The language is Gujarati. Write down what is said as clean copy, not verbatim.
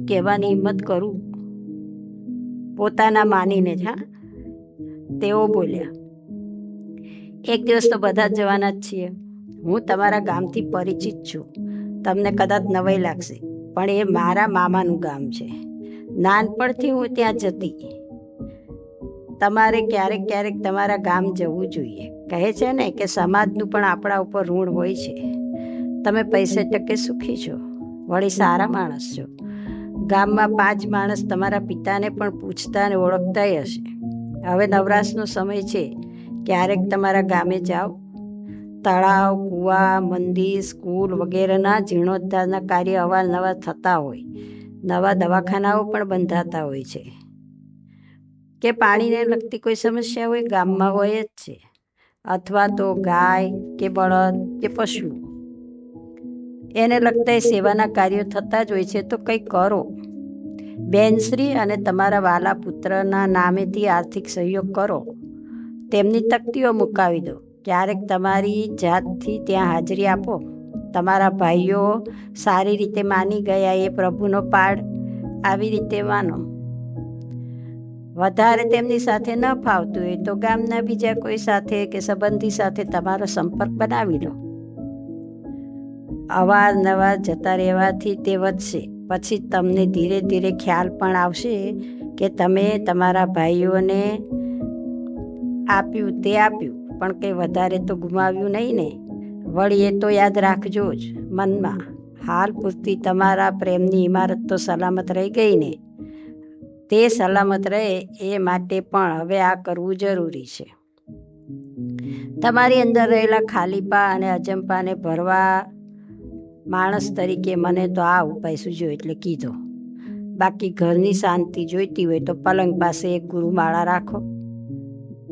કહેવાની હિંમત કરું પોતાના માનીને જ. તેઓ બોલ્યા, એક દિવસ તો બધા જ જવાના જ છીએ. હું તમારા ગામથી પરિચિત છું. તમને કદાચ નવાઈ લાગશે, પણ એ મારા મામાનું ગામ છે. નાનપણથી હું ત્યાં જતી. તમારે ક્યારેક ક્યારેક તમારા ગામ જવું જોઈએ. કહે છે ને કે સમાજનું પણ આપણા ઉપર ઋણ હોય છે. તમે પૈસે ટકે સુખી છો, વળી સારા માણસ છો. ગામમાં 5 માણસ તમારા પિતાને પણ પૂછતા અને ઓળખતાય હશે. હવે નવરાશનો સમય છે. ક્યારેક તમારા ગામે જાઓ. તળાવ, કૂવા, મંદિર, સ્કૂલ વગેરેના જીર્ણોદ્ધારના કાર્ય અવારનવાર થતા હોય. નવા દવાખાનાઓ પણ બંધાતા હોય છે. કે પાણીને લગતી કોઈ સમસ્યા હોય, ગામમાં હોય જ છે. અથવા તો ગાય કે બળદ કે પશુ, એને લગતા સેવાના કાર્યો થતા જ હોય છે. તો કંઈ કરો. બેનશ્રી અને તમારા વાલા પુત્રના નામેથી આર્થિક સહયોગ કરો. તેમની તકતીઓ મુકાવી દો. ક્યારેક તમારી જાતથી ત્યાં હાજરી આપો. તમારા ભાઈઓ સારી રીતે માની ગયા એ પ્રભુનો પાડ આવી રીતે માનો. વધારે તેમની સાથે ન ફાવતું હોય તો ગામના બીજા કોઈ સાથે કે સંબંધી સાથે તમારો સંપર્ક બનાવી લો. અવારનવાર જતા રહેવાથી તે વધશે. પછી તમને ધીરે ધીરે ખ્યાલ પણ આવશે કે તમે તમારા ભાઈઓને આપ્યું તે આપ્યું, પણ કંઈ વધારે તો ગુમાવ્યું નહીં ને. વળી એ તો યાદ રાખજો જ મનમાં, હાલ પૂરતી તમારા પ્રેમની ઇમારત તો સલામત રહી ગઈ ને. તે સલામત રહે એ માટે પણ હવે આ કરવું જરૂરી છે. તમારી અંદર રહેલા ખાલીપા અને અજંપાને ભરવા માણસ તરીકે મને તો આ ઉપાય સૂઝ્યો એટલે કીધો. બાકી ઘરની શાંતિ જોઈતી હોય તો પલંગ પાસે એક ગુરુમાળા રાખો.